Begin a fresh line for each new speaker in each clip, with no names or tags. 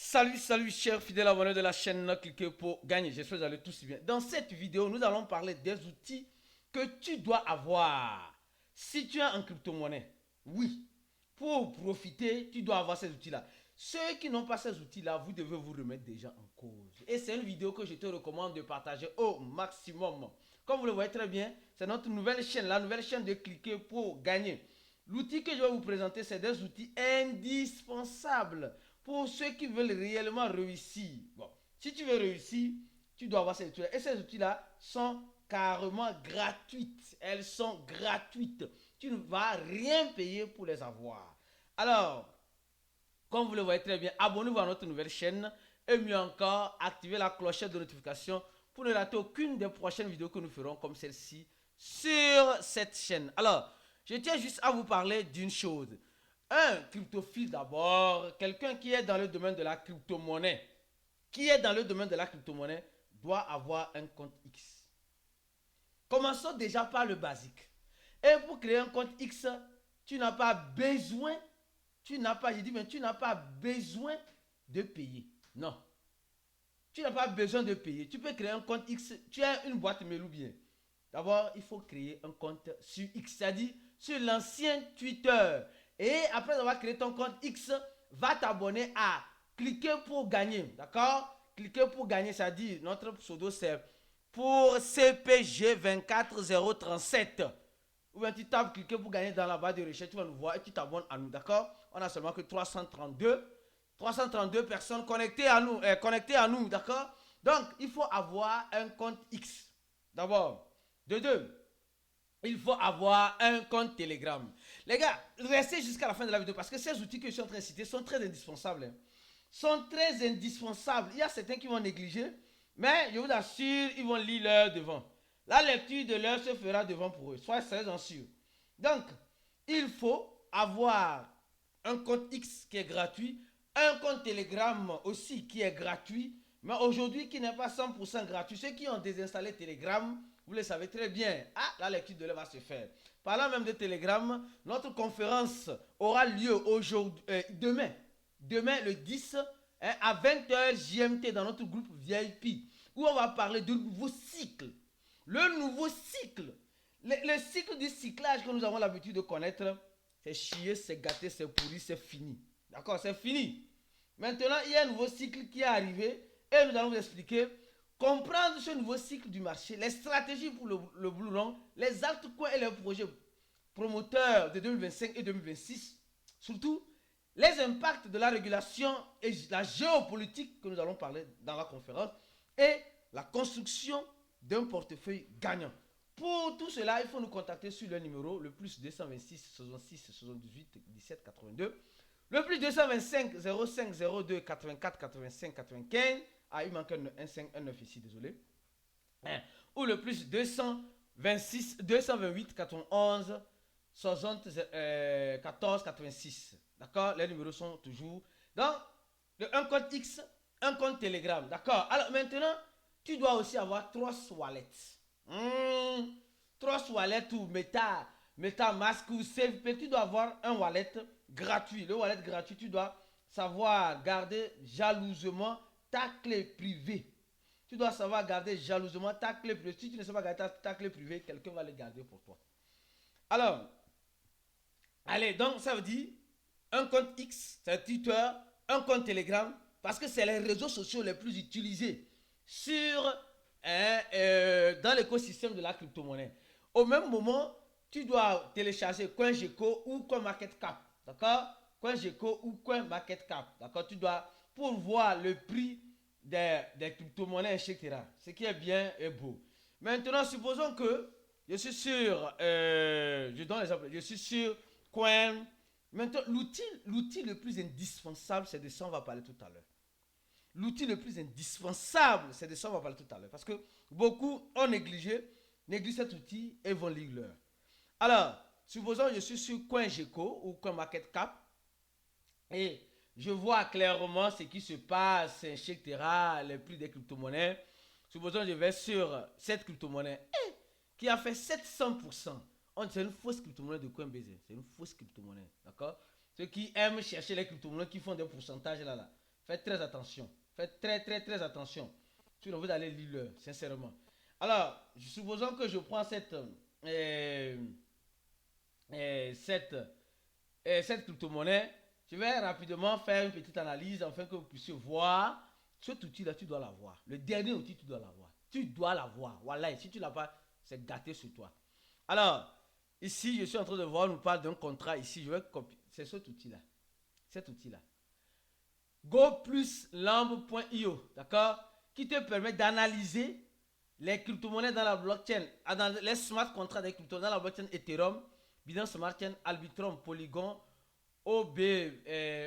Salut chers fidèles abonnés de la chaîne, cliquez pour gagner. J'espère que vous allez tous bien. Dans cette vidéo, nous allons parler des outils que tu dois avoir si tu es en crypto-monnaie. Oui, pour profiter, tu dois avoir ces outils-là. Ceux qui n'ont pas ces outils-là, vous devez vous remettre déjà en cause. Et c'est une vidéo que je te recommande de partager au maximum. Comme vous le voyez très bien, c'est notre nouvelle chaîne, la nouvelle chaîne de cliquer pour gagner. L'outil que je vais vous présenter, c'est des outils indispensables pour ceux qui veulent réellement réussir. Bon, si tu veux réussir, tu dois avoir ces outils-là. Et ces outils-là sont carrément gratuites. Elles sont gratuites. Tu ne vas rien payer pour les avoir. Alors, comme vous le voyez très bien, abonnez-vous à notre nouvelle chaîne. Et mieux encore, activez la clochette de notification pour ne rater aucune des prochaines vidéos que nous ferons comme celle-ci sur cette chaîne. Alors, je tiens juste à vous parler d'une chose. Un cryptophile d'abord, quelqu'un qui est dans le domaine de la crypto-monnaie, doit avoir un compte X. Commençons déjà par le basique. Et pour créer un compte X, tu n'as pas besoin, tu n'as pas besoin de payer. Non. Tu n'as pas besoin de payer. Tu peux créer un compte X, tu as une boîte mail ou bien. D'abord, il faut créer un compte sur X, c'est-à-dire sur l'ancien Twitter. Et après avoir créé ton compte X, va t'abonner à cliquer pour gagner. D'accord? Cliquer pour gagner, c'est-à-dire notre pseudo c'est pour CPG 24037. Ou bien tu tapes cliquer pour gagner dans la barre de recherche, tu vas nous voir et tu t'abonnes à nous. D'accord? On a seulement que 332 personnes connectées à nous, d'accord? Donc, il faut avoir un compte X. D'abord. De deux, il faut avoir un compte Telegram. Les gars, restez jusqu'à la fin de la vidéo parce que ces outils que je suis en train de citer sont très indispensables. Sont très indispensables. Il y a certains qui vont négliger, mais je vous assure, ils vont lire l'heure devant. La lecture de l'heure se fera devant pour eux. Soyez sûrs. Donc, il faut avoir un compte X qui est gratuit, un compte Telegram aussi qui est gratuit, mais aujourd'hui qui n'est pas 100% gratuit. Ceux qui ont désinstallé Telegram, vous le savez très bien. Ah, la lecture de l'heure va se faire. Parlant même de Telegram, notre conférence aura lieu demain le 10 à 20h GMT dans notre groupe VIP où on va parler de nouveau cycle. Le nouveau cycle. Le cycle du cyclage que nous avons l'habitude de connaître, c'est chier, c'est gâter, c'est pourri, c'est fini. D'accord, c'est fini. Maintenant, il y a un nouveau cycle qui est arrivé et nous allons vous expliquer, comprendre ce nouveau cycle du marché, les stratégies pour le Blue Long, les altcoins et les projets promoteurs de 2025 et 2026. Surtout, les impacts de la régulation et la géopolitique que nous allons parler dans la conférence et la construction d'un portefeuille gagnant. Pour tout cela, il faut nous contacter sur le numéro le plus 226 66 78 17 82, le plus 225 05 02 84 85 95. Ah, il manque un 9 ici, désolé. Ou le plus 226 228 91 60 14 86. D'accord? Les numéros sont toujours dans un compte X, un compte Telegram. D'accord? Alors maintenant, tu dois aussi avoir 3 wallets. 3 wallets ou MetaMask ou SafePay. Tu dois avoir un wallet gratuit. Le wallet gratuit, tu dois savoir garder jalousement ta clé privée. Tu dois savoir garder jalousement ta clé privée. Si tu ne sais pas garder ta clé privée, quelqu'un va le garder pour toi. Alors, allez, donc ça veut dire un compte X, c'est Twitter, un compte Telegram, parce que c'est les réseaux sociaux les plus utilisés dans l'écosystème de la crypto-monnaie. Au même moment, tu dois télécharger CoinGecko ou CoinMarketCap, d'accord? CoinGecko ou CoinMarketCap, d'accord? Tu dois, pour voir le prix des crypto-monnaies, etc. Ce qui est bien et beau. Maintenant, supposons que je suis sur, je donne l'exemple, je suis sur Coin. Maintenant, l'outil le plus indispensable, c'est de ça, on va parler tout à l'heure. L'outil le plus indispensable, c'est de ça, on va parler tout à l'heure. Parce que beaucoup ont négligé cet outil et vont lire l'heure. Alors, supposons que je suis sur CoinGecko ou CoinMarketCap et je vois clairement ce qui se passe, etc., les prix des crypto-monnaies. Supposons que je vais sur cette crypto-monnaie qui a fait 700%. C'est une fausse crypto-monnaie de Coinbase. C'est une fausse crypto-monnaie. D'accord? Ceux qui aiment chercher les crypto-monnaies qui font des pourcentages là. Faites très attention. Faites très attention. Sinon, vous allez lire, sincèrement. Alors, supposons que je prends cette, cette crypto-monnaie. Je vais rapidement faire une petite analyse afin que vous puissiez voir. Cet outil-là, tu dois l'avoir. Le dernier outil, tu dois l'avoir. Tu dois l'avoir. Voilà, si tu ne l'as pas, c'est gâté sur toi. Alors, ici, je suis en train de voir, on nous parle d'un contrat ici. Je vais copier. C'est cet outil-là. Cet outil-là. Go plus lamb.io, d'accord, qui te permet d'analyser les crypto-monnaies dans la blockchain, dans les smart contracts des crypto dans la blockchain Ethereum, Binance Smart Chain, Arbitrum, Polygon, BLB,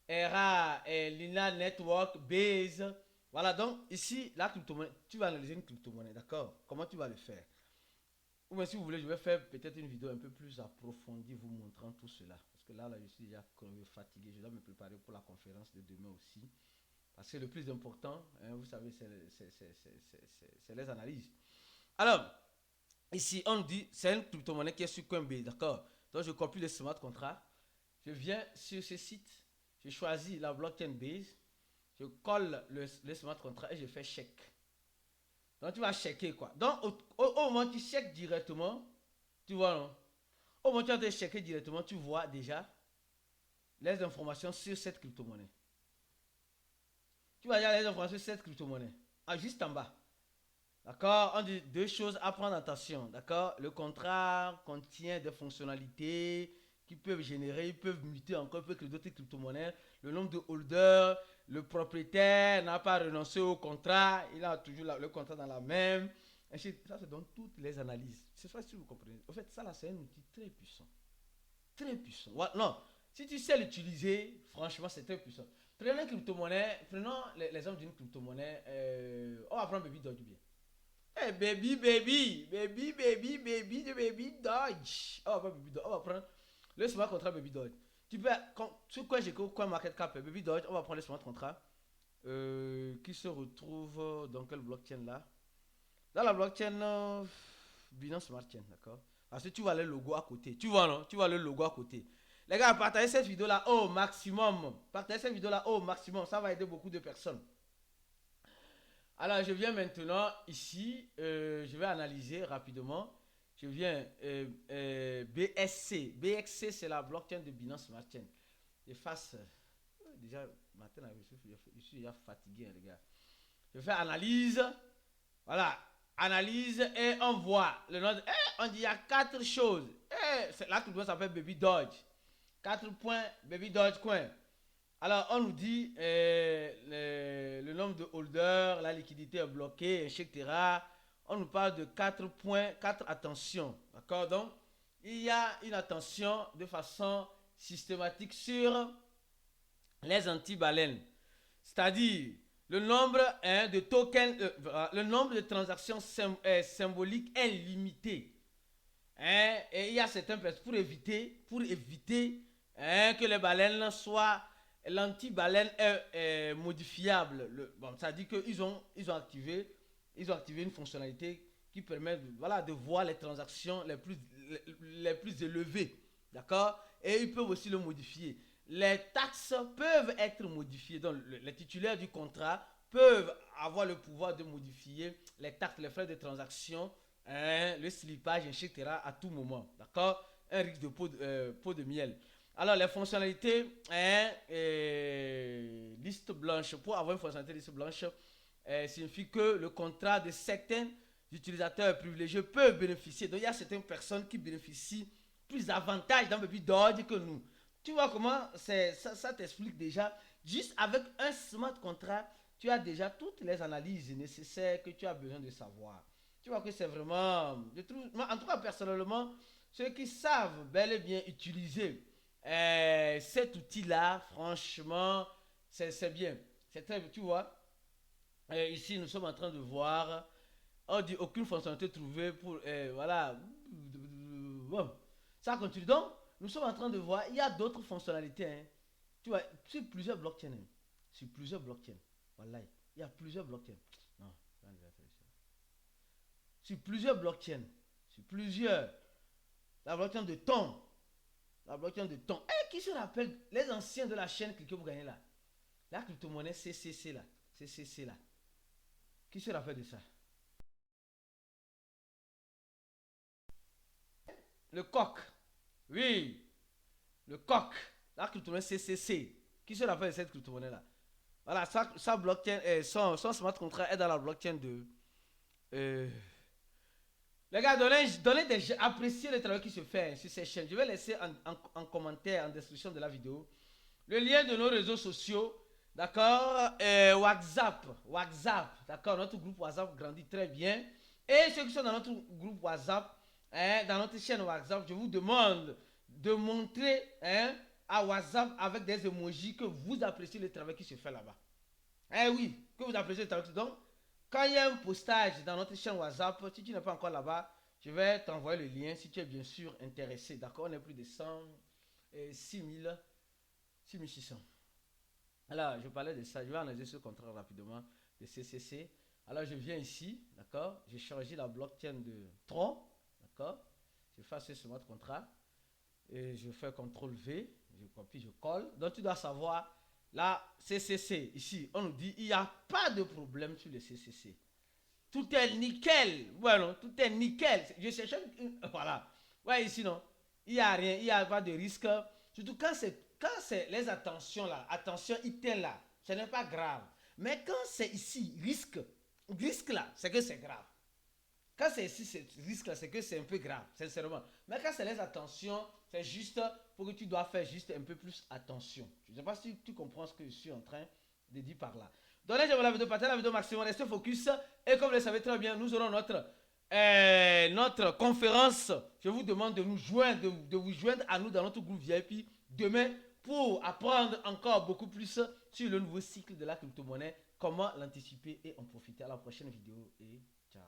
ERA, Lina Network, Base. Voilà, donc ici, la crypto-monnaie, tu vas analyser une crypto-monnaie, d'accord? Comment tu vas le faire? Ou bien si vous voulez, je vais faire peut-être une vidéo un peu plus approfondie vous montrant tout cela. Parce que là, je suis déjà fatigué. Je dois me préparer pour la conférence de demain aussi. Parce que le plus important, hein, vous savez, c'est les analyses. Alors, ici, on dit, c'est une crypto-monnaie qui est sur Coinbase, d'accord? Donc, je copie le smart contract. Je viens sur ce site. Je choisis la blockchain base. Je colle le smart contract et je fais check. Donc, tu vas checker quoi. Donc, au moment où tu checkes directement, tu vois, non? Au moment où tu vas te checker directement, tu vois déjà les informations sur cette crypto-monnaie. Tu vas déjà les informations sur cette crypto-monnaie. Ah, juste en bas. D'accord? On dit deux choses à prendre attention. D'accord? Le contrat contient des fonctionnalités qui peuvent générer, ils peuvent muter encore plus que d'autres crypto-monnaies. Le nombre de holders, le propriétaire n'a pas renoncé au contrat, il a toujours le contrat dans la même. Ça, c'est dans toutes les analyses. C'est ça si vous comprenez. En fait, ça là, c'est un outil très puissant. Très puissant. Non, si tu sais l'utiliser, franchement, c'est très puissant. Prenons une crypto-monnaie, prenons l'exemple d'une crypto-monnaie. On va prendre Baby Dodge bien. Hey, baby Dodge. On va prendre Baby Dodge. On va prendre le smart contract Baby Dodge. Tu peux, sur quoi j'ai quoi market cap Baby Dodge, on va prendre le smart contract qui se retrouve dans quelle blockchain là? Dans la blockchain Binance Smart Chain, d'accord? Parce que tu vois le logo à côté. Tu vois, non? Tu vois le logo à côté. Les gars, partagez cette vidéo là au maximum. Partagez cette vidéo là au maximum. Ça va aider beaucoup de personnes. Alors, je viens maintenant ici. Je vais analyser rapidement. Je viens BSC. BXC, c'est la blockchain de Binance Smart Chain. J'efface. Déjà, matin, je suis déjà fatigué, les gars. Je fais analyse. Voilà. Analyse et on voit le nom. On dit il y a 4 choses. Là, tout le monde s'appelle Baby Dodge. 4 points, Baby Dodge coin. Alors, on nous dit le nombre de holders, la liquidité est bloquée, etc. On nous parle de 4 points, 4 attentions. D'accord? Donc, il y a une attention de façon systématique sur les anti-baleines. C'est-à-dire, le nombre de tokens, le nombre de transactions symboliques est limité. Et il y a certains personnes pour éviter que les baleines soient, l'anti-baleine est modifiable. Bon, ça dit qu'ils ont activé une fonctionnalité qui permet de voir les transactions les plus élevées. D'accord? Et ils peuvent aussi le modifier. Les taxes peuvent être modifiées. Donc, les titulaires du contrat peuvent avoir le pouvoir de modifier les taxes, les frais de transaction, le slippage, etc. à tout moment. D'accord? Un risque de pot de miel. Alors, les fonctionnalités, liste blanche. Pour avoir une fonctionnalité liste blanche, signifie que le contrat de certains utilisateurs privilégiés peut bénéficier. Donc, il y a certaines personnes qui bénéficient plus d'avantages dans Baby Dodge que nous. Tu vois comment ça t'explique déjà. Juste avec un smart contract, tu as déjà toutes les analyses nécessaires que tu as besoin de savoir. Tu vois que c'est vraiment... en tout cas, personnellement, ceux qui savent bel et bien utiliser cet outil-là, franchement, c'est bien. C'est très bien, tu vois. Ici, nous sommes en train de voir... On dit aucune fonctionnalité trouvée pour... voilà. Bon, ça continue. Donc, nous sommes en train de voir, il y a d'autres fonctionnalités. Hein. Tu vois, sur plusieurs blockchains. Hein. Sur plusieurs blockchains. Voilà. Il y a plusieurs blockchains. Non, sur plusieurs blockchains. Sur plusieurs. La blockchain de ton. La blockchain de ton. Eh, qui se rappelle les anciens de la chaîne que vous gagnez là? La crypto-monnaie CCC là. CCC là. Qui se rappelle de ça? Le coq. Oui. Le coq. La crypto-monnaie CCC. Qui se rappelle de cette crypto-monnaie là? Voilà, sa blockchain, son smart contract est dans la blockchain de. euh, les gars, appréciez le travail qui se fait sur ces chaînes. Je vais laisser en commentaire, en description de la vidéo, le lien de nos réseaux sociaux. D'accord, WhatsApp, d'accord, notre groupe WhatsApp grandit très bien. Et ceux qui sont dans notre groupe WhatsApp, dans notre chaîne WhatsApp, je vous demande de montrer à WhatsApp avec des emojis que vous appréciez le travail qui se fait là-bas. Eh oui, que vous appréciez le travail. Donc, quand il y a un postage dans notre chaîne WhatsApp, si tu n'es pas encore là-bas, je vais t'envoyer le lien si tu es bien sûr intéressé. D'accord, on est plus de 6600. Alors, je parlais de ça. Je vais analyser ce contrat rapidement de CCC. Alors, je viens ici, d'accord. J'ai changé la blockchain de Tron, d'accord. Je fais ce smart contrat et je fais CTRL V. Je copie, je colle. Donc, tu dois savoir, là, CCC, ici, on nous dit, il n'y a pas de problème sur le CCC. Tout est nickel. Voilà, tout est nickel. Je cherche voilà. Ouais, ici, non. Il n'y a rien, il n'y a pas de risque. Surtout quand c'est les attentions là, attention item là, ce n'est pas grave. Mais quand c'est ici, risque là, c'est que c'est grave. Quand c'est ici, c'est risque là, c'est que c'est un peu grave, sincèrement. Mais quand c'est les attentions, c'est juste pour que tu dois faire juste un peu plus attention. Je ne sais pas si tu comprends ce que je suis en train de dire par là. Donc là, j'aimerais la vidéo, partagez la vidéo maximum, restez focus. Et comme vous le savez très bien, nous aurons notre conférence. Je vous demande de nous joindre, de vous joindre à nous dans notre groupe VIP demain pour apprendre encore beaucoup plus sur le nouveau cycle de la crypto-monnaie, comment l'anticiper et en profiter. À la prochaine vidéo et ciao.